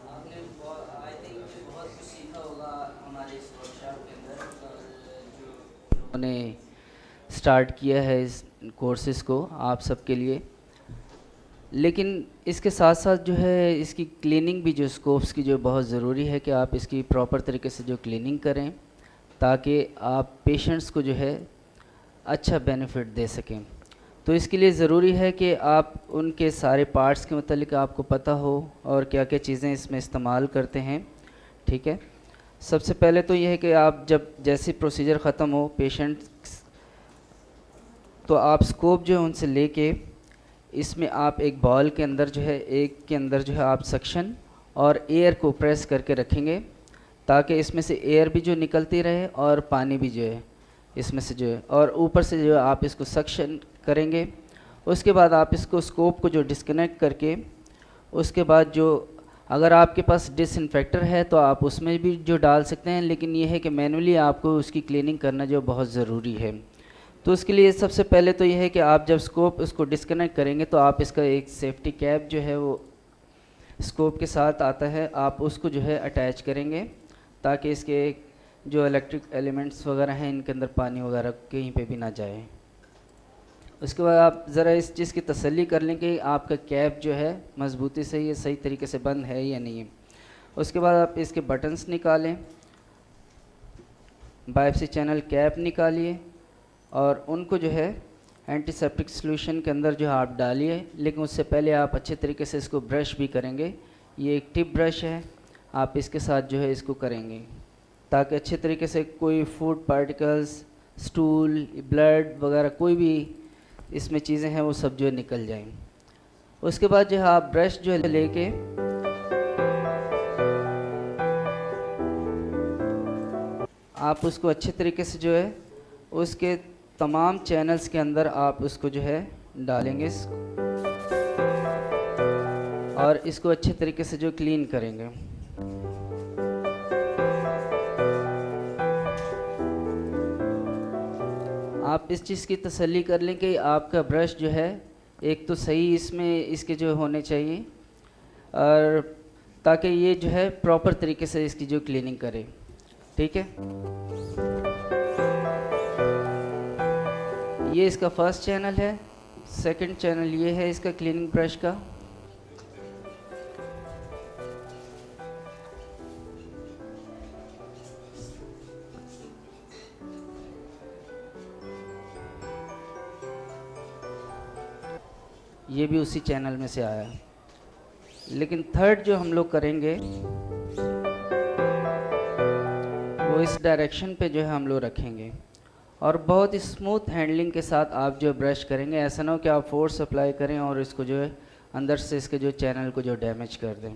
आपने I think बहुत कुछ सीखा होगा हमारे इस वर्कशॉप के अंदर, और जो उन्होंने स्टार्ट किया है इस कोर्सेज़ को आप सबके लिए। लेकिन इसके साथ साथ जो है इसकी क्लीनिंग भी, जो स्कोप्स की, जो बहुत ज़रूरी है कि आप इसकी प्रॉपर तरीके से जो क्लीनिंग करें, ताकि आप पेशेंट्स को जो है अच्छा बेनिफिट दे सकें। तो इसके लिए ज़रूरी है कि आप उनके सारे पार्ट्स के मतलब आपको पता हो और क्या क्या चीज़ें इसमें इस्तेमाल करते हैं। ठीक है, सबसे पहले तो यह है कि आप जब जैसे प्रोसीजर ख़त्म हो पेशेंट, तो आप स्कोप जो है उनसे लेके इसमें आप एक बॉल के अंदर जो है, एक के अंदर जो है आप सक्शन और एयर को प्रेस करके रखेंगे, ताकि इसमें से एयर भी जो निकलती रहे और पानी भी जो है इसमें से जो है, और ऊपर से जो है आप इसको सक्शन करेंगे। उसके बाद आप इसको स्कोप को जो डिस्कनेक्ट करके, उसके बाद जो अगर आपके पास डिसइंफेक्टर है तो आप उसमें भी जो डाल सकते हैं, लेकिन ये है कि मैनुअली आपको उसकी क्लीनिंग करना जो बहुत ज़रूरी है। तो उसके लिए सबसे पहले तो यह है कि आप जब स्कोप उसको डिस्कनेक्ट करेंगे तो आप इसका एक सेफ्टी कैप जो है वो स्कोप के साथ आता है, आप उसको जो है अटैच करेंगे, ताकि इसके जो इलेक्ट्रिक एलिमेंट्स वगैरह हैं इनके अंदर पानी वगैरह कहीं पे भी ना जाए। उसके बाद आप ज़रा इस चीज़ की तसल्ली कर लें कि आपका कैप जो है मजबूती से, ये सही तरीके से बंद है या नहीं है। उसके बाद आप इसके बटन्स निकालें, बाइप्सी चैनल कैप निकालिए और उनको जो है एंटीसेप्टिक सॉल्यूशन के अंदर जो है आप डालिए। लेकिन उससे पहले आप अच्छे तरीके से इसको ब्रश भी करेंगे। ये एक टिप ब्रश है, आप इसके साथ जो है इसको करेंगे, ताकि अच्छे तरीके से कोई फूड पार्टिकल्स, स्टूल, ब्लड वगैरह कोई भी इसमें चीज़ें हैं वो सब जो है निकल जाएं। उसके बाद जो है आप ब्रश जो है लेके आप उसको अच्छे तरीके से जो है उसके तमाम चैनल्स के अंदर आप उसको जो है डालेंगे और इसको अच्छे तरीके से जो क्लीन करेंगे। आप इस चीज़ की तसल्ली कर लें कि आपका ब्रश जो है एक तो सही इसमें इसके जो होने चाहिए, और ताकि ये जो है प्रॉपर तरीके से इसकी जो क्लीनिंग करे। ठीक है, ये इसका फर्स्ट चैनल है। सेकंड चैनल ये है इसका क्लीनिंग ब्रश का। ये भी उसी चैनल में से आया। लेकिन थर्ड जो हम लोग करेंगे वो इस डायरेक्शन पे जो है हम लोग रखेंगे, और बहुत ही स्मूथ हैंडलिंग के साथ आप जो ब्रश करेंगे। ऐसा ना हो कि आप फोर्स अप्लाई करें और इसको जो है अंदर से इसके जो चैनल को जो डैमेज कर दें।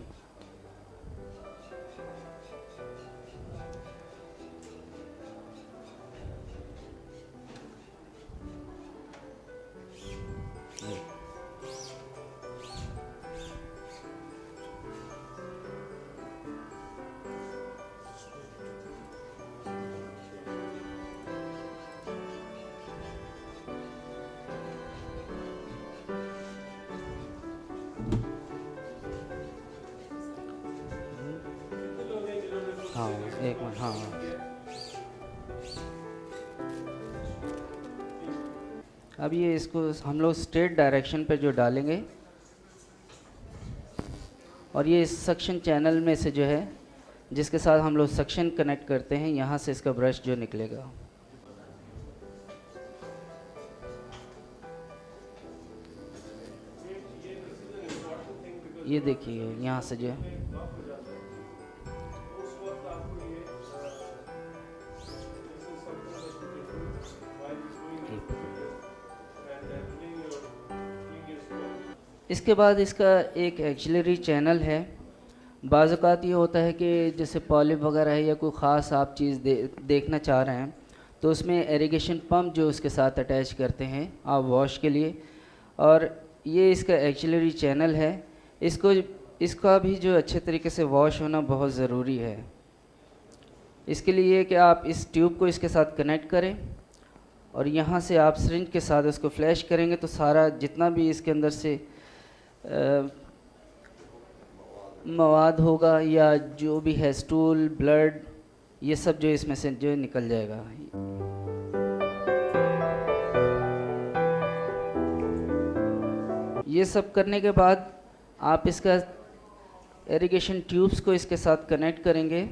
हाँ, एक मिनट। हाँ, अब ये इसको हम लोग स्ट्रेट डायरेक्शन पे जो डालेंगे, और ये इस सक्शन चैनल में से जो है जिसके साथ हम लोग सक्शन कनेक्ट करते हैं, यहाँ से इसका ब्रश जो निकलेगा। ये देखिए यहाँ से जो है इसके बाद इसका एक एक्सिलरी चैनल है। बाज़ औक़ात ये होता है कि जैसे पॉलिप वगैरह है या कोई ख़ास आप चीज़ देखना चाह रहे हैं, तो उसमें इरिगेशन पंप जो उसके साथ अटैच करते हैं आप वॉश के लिए, और ये इसका एक्सिलरी चैनल है। इसका भी जो अच्छे तरीके से वॉश होना बहुत ज़रूरी है। इसके लिए कि आप इस ट्यूब को इसके साथ कनेक्ट करें और यहाँ से आप सिरिंज के साथ उसको फ्लैश करेंगे, तो सारा जितना भी इसके अंदर से मवाद होगा या जो भी है स्टूल, ब्लड, ये सब जो इसमें से जो निकल जाएगा। ये सब करने के बाद आप इसका इरिगेशन ट्यूब्स को इसके साथ कनेक्ट करेंगे।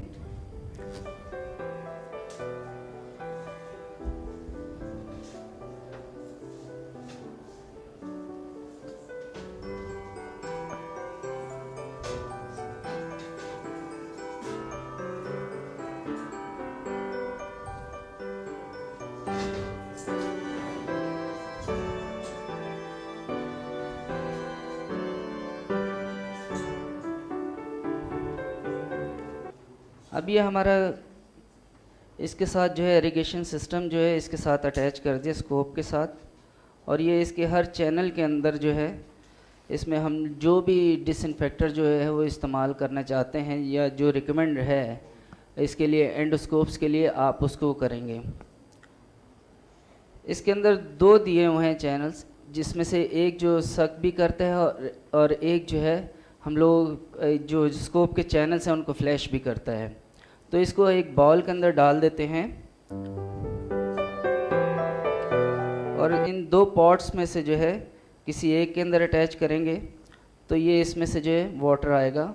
अब ये हमारा इसके साथ जो है इरिगेशन सिस्टम जो है इसके साथ अटैच कर दिया स्कोप के साथ, और ये इसके हर चैनल के अंदर जो है इसमें हम जो भी डिसइंफेक्टर जो है वो इस्तेमाल करना चाहते हैं या जो रिकमेंड है इसके लिए एंडोस्कोप्स के लिए आप उसको करेंगे। इसके अंदर दो दिए हुए हैं चैनल्स, जिसमें से एक जो सक भी करता है और एक जो है हम लोग जो स्कोप के चैनल्स हैं उनको फ्लैश भी करता है। तो इसको एक बॉल के अंदर डाल देते हैं और इन दो पॉट्स में से जो है किसी एक के अंदर अटैच करेंगे तो ये इसमें से जो है वाटर आएगा।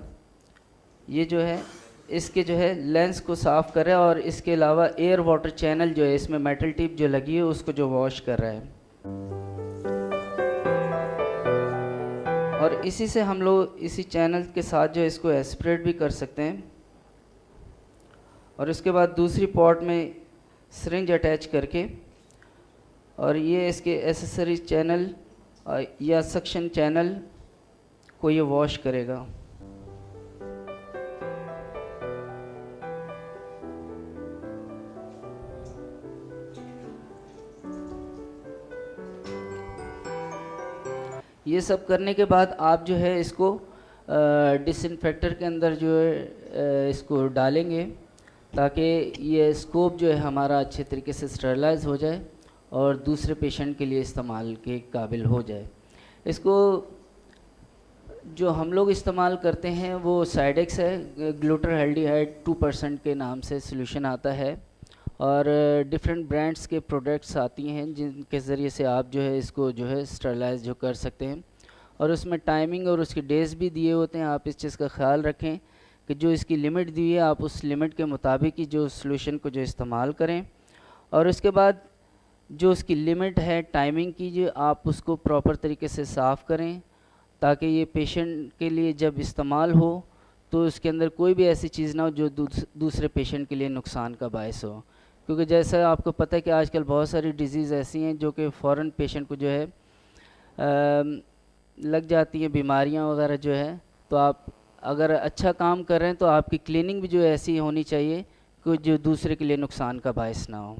ये जो है इसके जो है लेंस को साफ़ करे और इसके अलावा एयर वाटर चैनल जो है इसमें मेटल टिप जो लगी है उसको जो वॉश कर रहा है। और इसी से हम लोग इसी चैनल के साथ जो इसको एस्पिरेट भी कर सकते हैं। और उसके बाद दूसरी पॉट में सिरिंज अटैच करके और ये इसके एसेसरी चैनल या सक्शन चैनल को ये वॉश करेगा। ये सब करने के बाद आप जो है इसको डिसइंफेक्टर के अंदर जो है इसको डालेंगे ताकि ये स्कोप जो है हमारा अच्छे तरीके से स्टरलाइज हो जाए और दूसरे पेशेंट के लिए इस्तेमाल के काबिल हो जाए। इसको जो हम लोग इस्तेमाल करते हैं वो साइडेक्स है, ग्लूटाल्डिहाइड 2% के नाम से सॉल्यूशन आता है और डिफरेंट ब्रांड्स के प्रोडक्ट्स आती हैं जिनके ज़रिए से आप जो है इसको जो है स्टरलाइज जो कर सकते हैं। और उसमें टाइमिंग और उसके डेज़ भी दिए होते हैं। आप इस चीज़ का ख्याल रखें कि जो इसकी लिमिट दी है आप उस लिमिट के मुताबिक ही जो सॉल्यूशन को जो इस्तेमाल करें। और उसके बाद जो उसकी लिमिट है टाइमिंग की जो आप उसको प्रॉपर तरीके से साफ़ करें ताकि ये पेशेंट के लिए जब इस्तेमाल हो तो उसके अंदर कोई भी ऐसी चीज़ ना हो जो दूसरे पेशेंट के लिए नुकसान का बायस हो। क्योंकि जैसा आपको पता है कि आजकल बहुत सारी डिजीज़ ऐसी हैं जो कि फ़ौरन पेशेंट को जो है लग जाती हैं, बीमारियां वगैरह जो है। तो आप अगर अच्छा काम कर रहे हैं तो आपकी क्लीनिंग भी जो ऐसी होनी चाहिए कि जो दूसरे के लिए नुकसान का बायस ना हो।